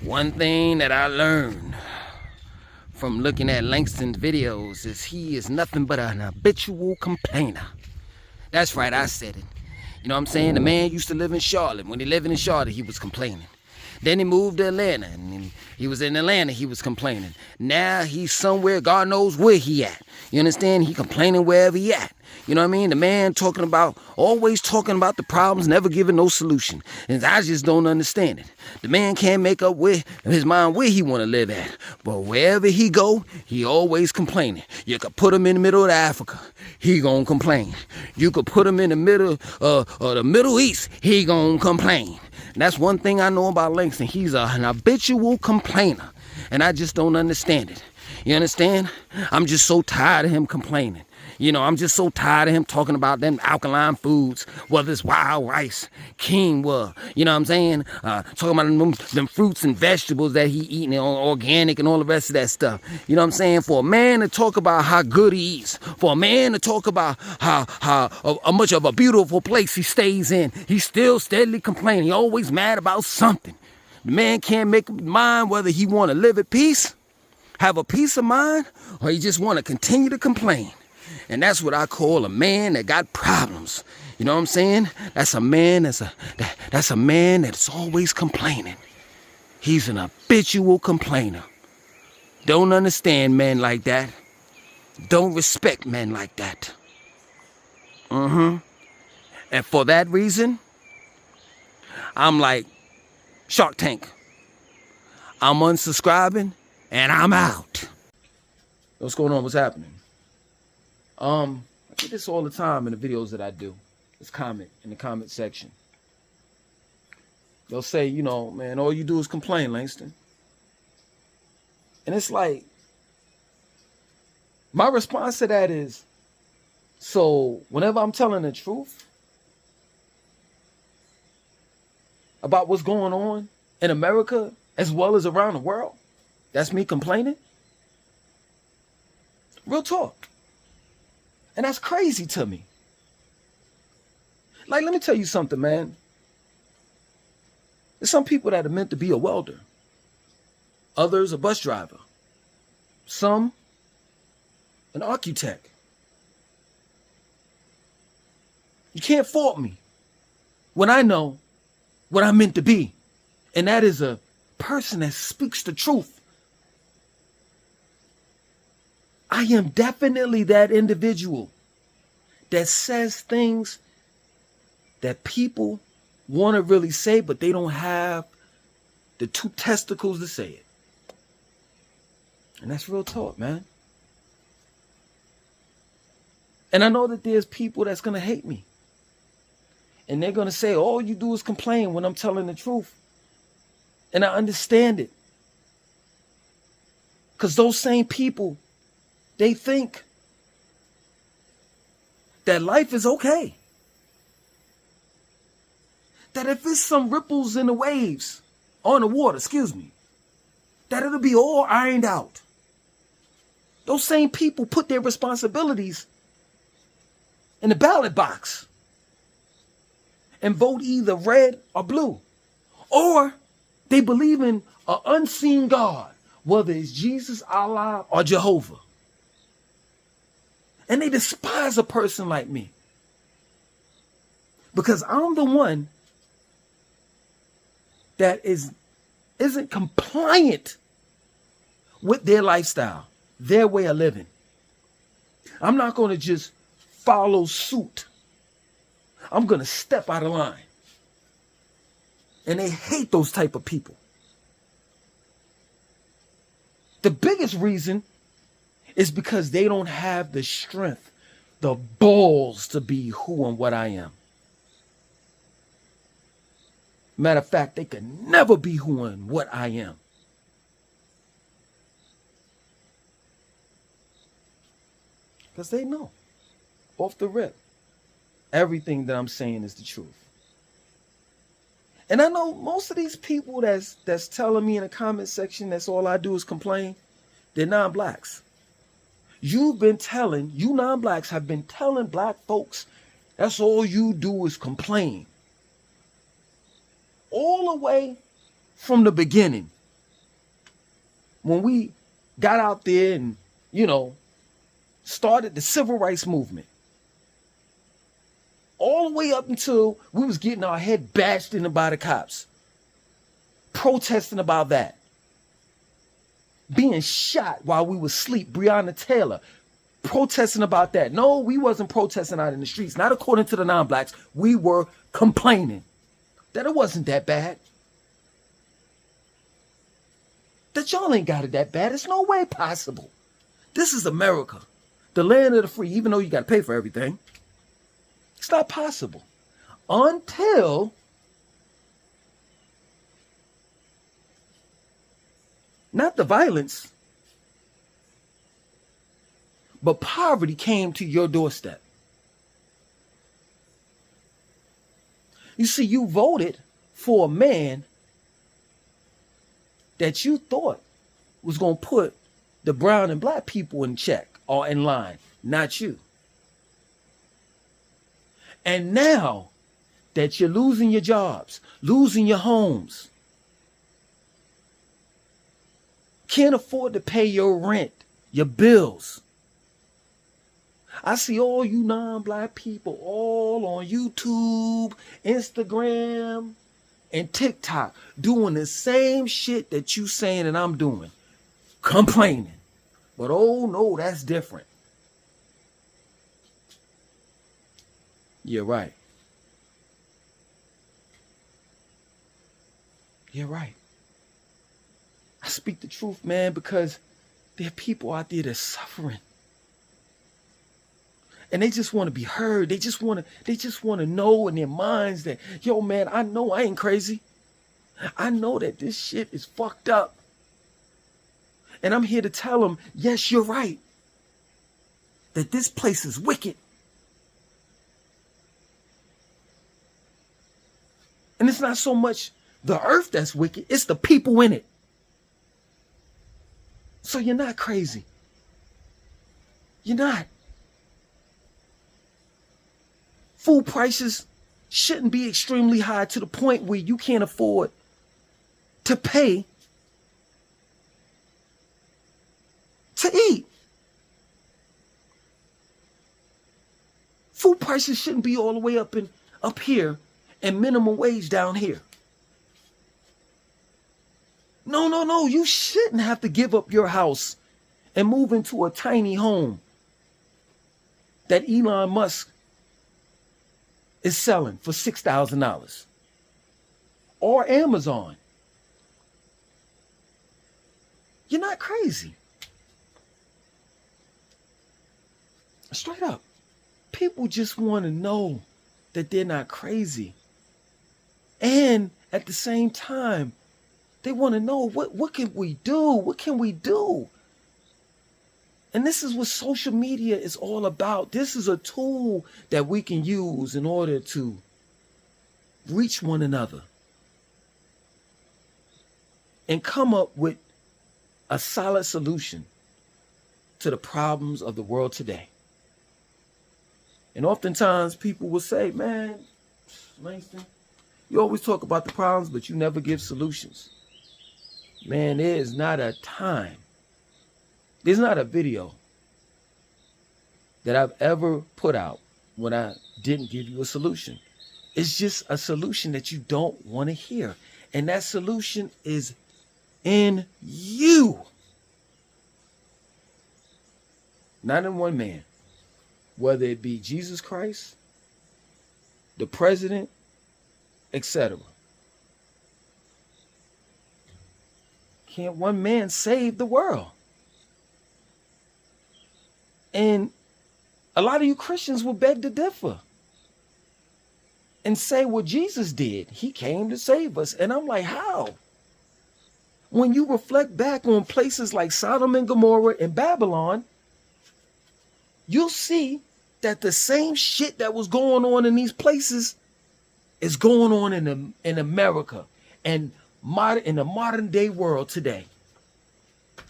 One thing that I learned from looking at Langston's videos is he is nothing but an habitual complainer. That's right, I said it. You know what I'm saying? The man used to live in Charlotte. When he lived in Charlotte, he was complaining. Then he moved to Atlanta, and he was in Atlanta, he was complaining. Now he's somewhere, God knows where he at. You understand? He complaining wherever he at. You know what I mean? The man always talking about the problems, never giving no solution. And I just don't understand it. The man can't make up with his mind where he want to live at. But wherever he go, he always complaining. You could put him in the middle of Africa, he gonna complain. You could put him in the middle of the Middle East, he gonna complain. And that's one thing I know about Langston. He's an habitual complainer. And I just don't understand it. You understand? I'm just so tired of him complaining. You know, I'm just so tired of him talking about them alkaline foods, whether it's wild rice, quinoa, you know what I'm saying? Talking about them fruits and vegetables that he eating, organic and all the rest of that stuff. You know what I'm saying? For a man to talk about how good he eats, for a man to talk about how much of a beautiful place he stays in, he's still steadily complaining. He always mad about something. The man can't make up his mind whether he want to live at peace, have a peace of mind, or he just want to continue to complain. And that's what I call a man that got problems. You know what I'm saying? That's a man that's a man that's always complaining. He's an habitual complainer. Don't understand men like that. Don't respect men like that. And for that reason, I'm like Shark Tank. I'm unsubscribing and I'm out. What's going on? What's happening? I do this all the time in the videos that I do. Just comment in the comment section. They'll say, you know, man, all you do is complain, Langston. And it's like, my response to that is, so whenever I'm telling the truth about what's going on in America as well as around the world, that's me complaining? Real talk. And that's crazy to me. Like, let me tell you something, man. There's some people that are meant to be a welder. Others a bus driver. Some an architect. You can't fault me when I know what I'm meant to be. And that is a person that speaks the truth. I am definitely that individual that says things that people want to really say, but they don't have the two testicles to say it. And that's real talk, man. And I know that there's people that's going to hate me. And they're going to say, all you do is complain when I'm telling the truth. And I understand it. Because those same people, they think that life is okay. That if it's some ripples in the waves, on the water, that it'll be all ironed out. Those same people put their responsibilities in the ballot box and vote either red or blue. Or they believe in an unseen God, whether it's Jesus, Allah, or Jehovah. And they despise a person like me. Because I'm the one that isn't compliant with their lifestyle, their way of living. I'm not going to just follow suit. I'm going to step out of line. And they hate those type of people. The biggest reason is because they don't have the strength, the balls to be who and what I am. Matter of fact, they could never be who and what I am. Because they know, off the rip, everything that I'm saying is the truth. And I know most of these people that's telling me in the comment section that's all I do is complain, they're non-blacks. You non-blacks have been telling black folks that's all you do is complain. All the way from the beginning. when we got out there and, you know, started the civil rights movement. All the way up until we was getting our head bashed in by the cops. Protesting about that. Being shot while we was asleep. Breonna Taylor. Protesting about that. No, we wasn't protesting out in the streets. Not according to the non-blacks. We were complaining that it wasn't that bad. That y'all ain't got it that bad. It's no way possible. This is America. The land of the free, even though you got to pay for everything. It's not possible. Until not the violence, but poverty came to your doorstep. You see, you voted for a man that you thought was going to put the brown and black people in check or in line, not you. And now that you're losing your jobs, losing your homes, can't afford to pay your rent, your bills. I see all you non-black people all on YouTube, Instagram, and TikTok doing the same shit that you saying and I'm doing. Complaining. But oh no, that's different. You're right. You're right. I speak the truth, man, because there are people out there that's suffering. And they just want to be heard. They just want to know in their minds that, yo, man, I know I ain't crazy. I know that this shit is fucked up. And I'm here to tell them, yes, you're right. That this place is wicked. And it's not so much the earth that's wicked, it's the people in it. So you're not crazy. You're not. Food prices shouldn't be extremely high to the point where you can't afford to pay to eat. Food prices shouldn't be all the way up here and minimum wage down here. No. You shouldn't have to give up your house and move into a tiny home that Elon Musk is selling for $6,000. Or Amazon. You're not crazy. Straight up. People just want to know that they're not crazy. And at the same time, they want to know what can we do? What can we do? And this is what social media is all about. This is a tool that we can use in order to reach one another and come up with a solid solution to the problems of the world today. And oftentimes people will say, man, Langston, you always talk about the problems, but you never give solutions. Man, there is not a time, there's not a video that I've ever put out when I didn't give you a solution. It's just a solution that you don't want to hear. And that solution is in you. Not in one man. Whether it be Jesus Christ, the president, etc. Can't one man save the world? And a lot of you Christians will beg to differ and say what Jesus did. He came to save us. And I'm like, how? When you reflect back on places like Sodom and Gomorrah and Babylon, you'll see that the same shit that was going on in these places is going on in America and in the modern day world today,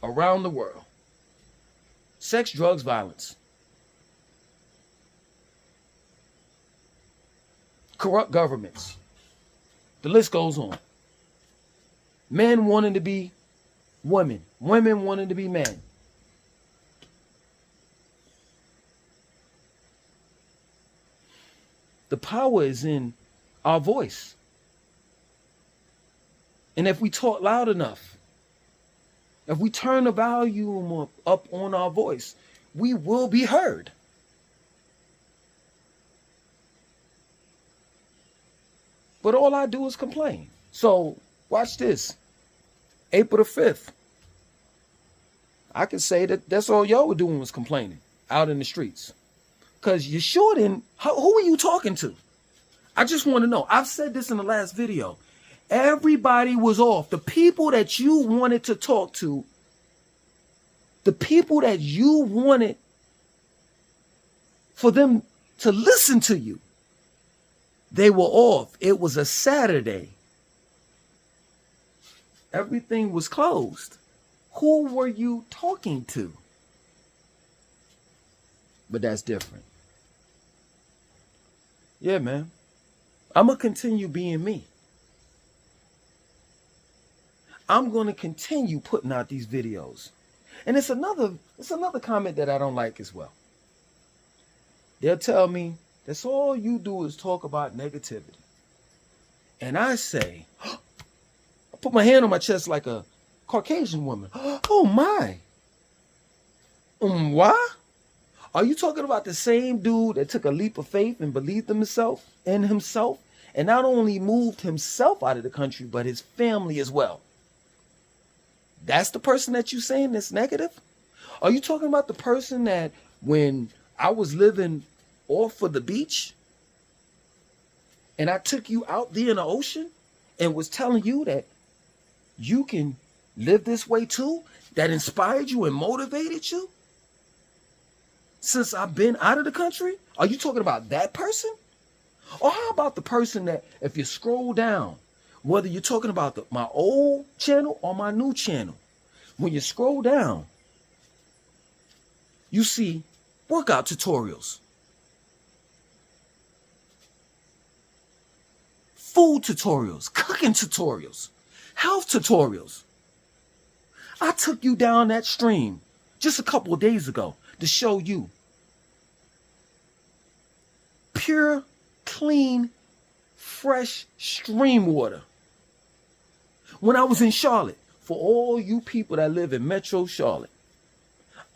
around the world. Sex, drugs, violence. Corrupt governments. The list goes on. Men wanting to be Women wanting to be men. The power is in our voice. And if we talk loud enough, if we turn the volume up on our voice, we will be heard. But all I do is complain. So watch this. April the 5th. I could say that that's all y'all were doing was complaining out in the streets. Because you sure didn't. Who are you talking to? I just want to know. I've said this in the last video. Everybody was off. The people that you wanted to talk to, the people that you wanted for them to listen to you, they were off. It was a Saturday. Everything was closed. Who were you talking to? But that's different. Yeah, man. I'm going to continue being me. I'm going to continue putting out these videos. And it's another comment that I don't like as well. They'll tell me, that's all you do is talk about negativity. And I say, I put my hand on my chest like a Caucasian woman. Oh my. Why? Are you talking about the same dude that took a leap of faith and believed in himself and not only moved himself out of the country, but his family as well? That's the person that you saying that's negative? Are you talking about the person that when I was living off of the beach and I took you out there in the ocean and was telling you that you can live this way too, that inspired you and motivated you since I've been out of the country? Are you talking about that person? Or how about the person that if you scroll down, whether you're talking about my old channel or my new channel, when you scroll down, you see workout tutorials, food tutorials, cooking tutorials, health tutorials. I took you down that stream just a couple of days ago to show you pure, clean, fresh stream water. When I was in Charlotte, for all you people that live in Metro Charlotte,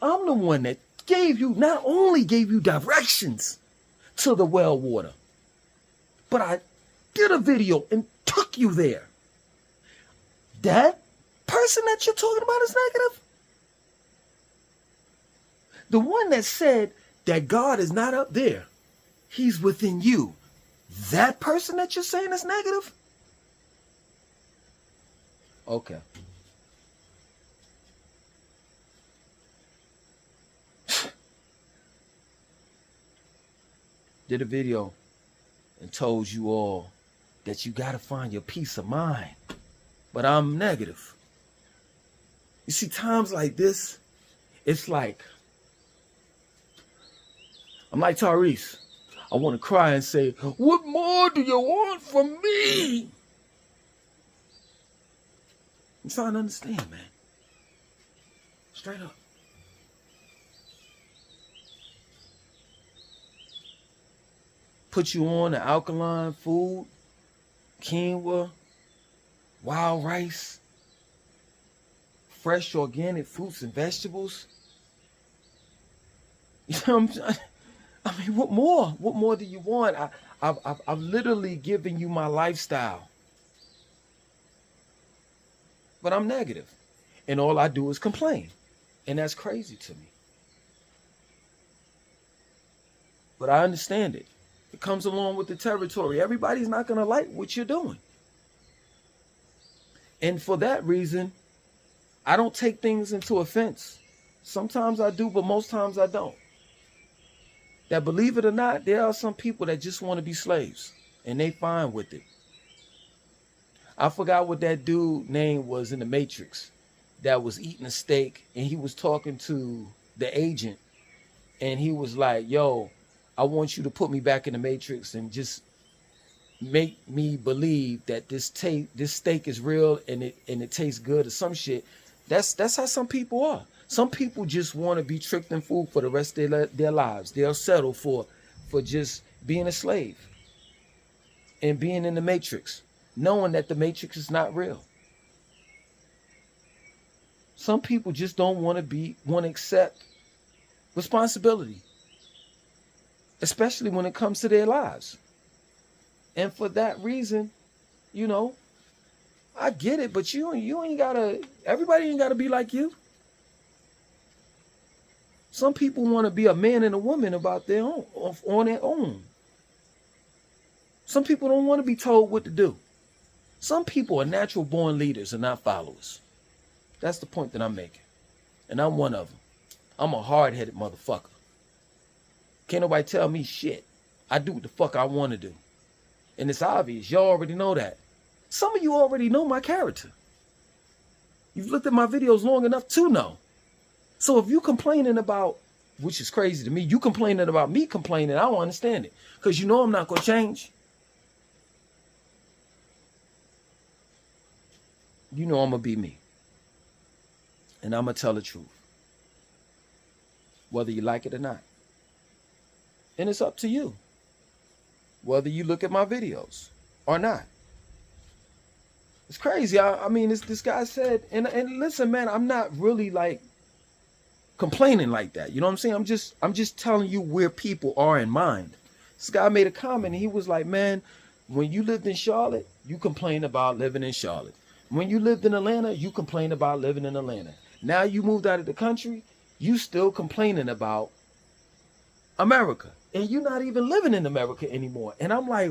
I'm the one that not only gave you directions to the well water, but I did a video and took you there. That person that you're talking about is negative? The one that said that God is not up there, he's within you. That person that you're saying is negative? Okay. Did a video and told you all that you got to find your peace of mind. But I'm negative. You see, times like this, it's like, I'm like Tyrese. I want to cry and say, what more do you want from me? I'm trying to understand, man. Straight up. Put you on the alkaline food, quinoa, wild rice, fresh organic fruits and vegetables. You know what I'm saying? I mean, what more? What more do you want? I've literally given you my lifestyle. But I'm negative. And all I do is complain. And that's crazy to me. But I understand it. It comes along with the territory. Everybody's not going to like what you're doing. And for that reason, I don't take things into offense. Sometimes I do, but most times I don't. That, believe it or not, there are some people that just want to be slaves. And they fine with it. I forgot what that dude name was in the Matrix that was eating a steak. And he was talking to the agent. And he was like, yo, I want you to put me back in the Matrix and just make me believe that this steak is real and it tastes good or some shit. That's how some people are. Some people just want to be tricked and fooled for the rest of their lives. They'll settle for just being a slave and being in the matrix, knowing that the matrix is not real. Some people just don't want to accept responsibility, especially when it comes to their lives. And for that reason, you know, I get it, but you ain't gotta, everybody ain't gotta be like you. Some people want to be a man and a woman about their own, on their own. Some people don't want to be told what to do. Some people are natural born leaders and not followers. That's the point that I'm making. And I'm one of them. I'm a hard-headed motherfucker. Can't nobody tell me shit. I do what the fuck I want to do. And it's obvious. Y'all already know that. Some of you already know my character. You've looked at my videos long enough to know. So if you complaining about, which is crazy to me, you complaining about me complaining, I don't understand it. Because you know I'm not going to change. You know I'm going to be me. And I'm going to tell the truth. Whether you like it or not. And it's up to you. Whether you look at my videos or not. It's crazy. I mean, this guy said, and listen, man, I'm not really like complaining like that. You know what I'm saying? I'm just telling you where people are in mind. This guy made a comment. And he was like, man, when you lived in Charlotte, you complained about living in Charlotte. When you lived in Atlanta, you complained about living in Atlanta. Now you moved out of the country, you still complaining about America. And you're not even living in America anymore. And I'm like,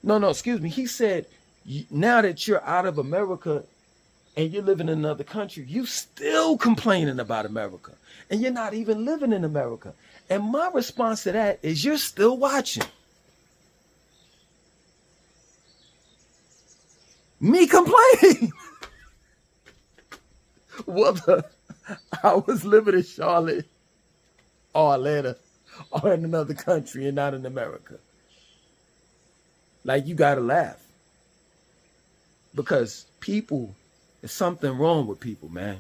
no, excuse me. He said, now that you're out of America and you're living in another country, you still complaining about America. And you're not even living in America. And my response to that is you're still watching. Me complaining. Whether I was living in Charlotte or Atlanta or in another country and not in America. Like, you gotta laugh. Because people, there's something wrong with people, man.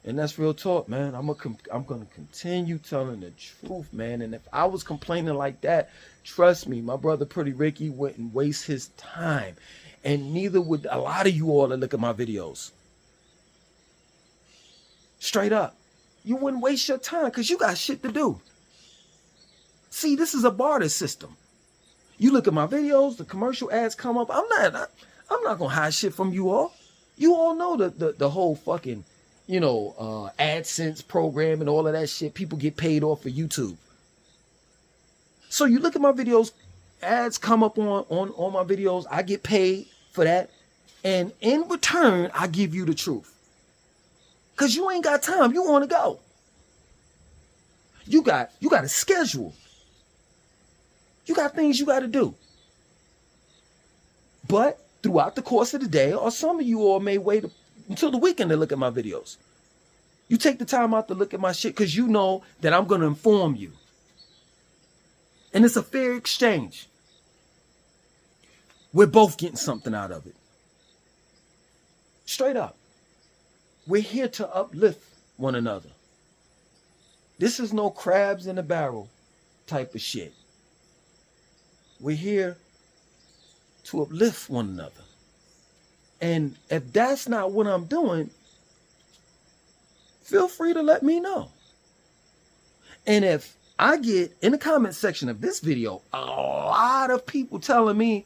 And that's real talk, man. I'm gonna continue telling the truth, man. And if I was complaining like that, trust me, my brother Pretty Ricky wouldn't waste his time. And neither would a lot of you all that look at my videos. Straight up. You wouldn't waste your time because you got shit to do. See, this is a barter system. You look at my videos, the commercial ads come up. I'm not gonna hide shit from you all. You all know the whole fucking, AdSense program and all of that shit. People get paid off for YouTube. So you look at my videos, ads come up on my videos. I get paid for that. And in return, I give you the truth. Because you ain't got time. You want to go. You got a schedule. You got things you got to do. But throughout the course of the day, or some of you all may wait until the weekend to look at my videos. You take the time out to look at my shit because you know that I'm going to inform you. And it's a fair exchange. We're both getting something out of it. Straight up. We're here to uplift one another. This is no crabs in a barrel type of shit. We're here to uplift one another. And if that's not what I'm doing, feel free to let me know. And if I get in the comment section of this video a lot of people telling me,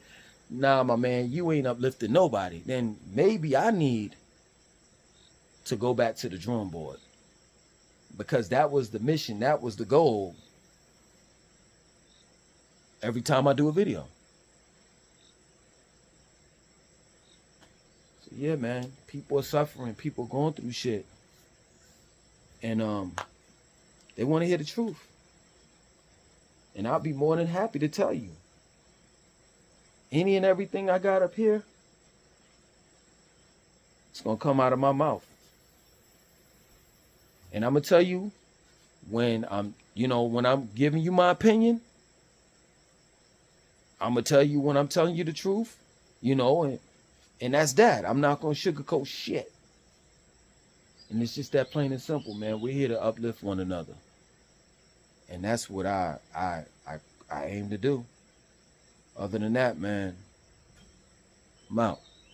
nah, my man, you ain't uplifting nobody, then maybe I need to go back to the drawing board. Because that was the mission, that was the goal every time I do a video. So yeah, man, people are suffering, people are going through shit. And they want to hear the truth. And I'll be more than happy to tell you. Any and everything I got up here, it's going to come out of my mouth. And I'm going to tell you, when I'm giving you my opinion, I'm going to tell you when I'm telling you the truth, and And that's that. I'm not gonna sugarcoat shit. And it's just that plain and simple, man. We're here to uplift one another. And that's what I aim to do. Other than that, man, I'm out.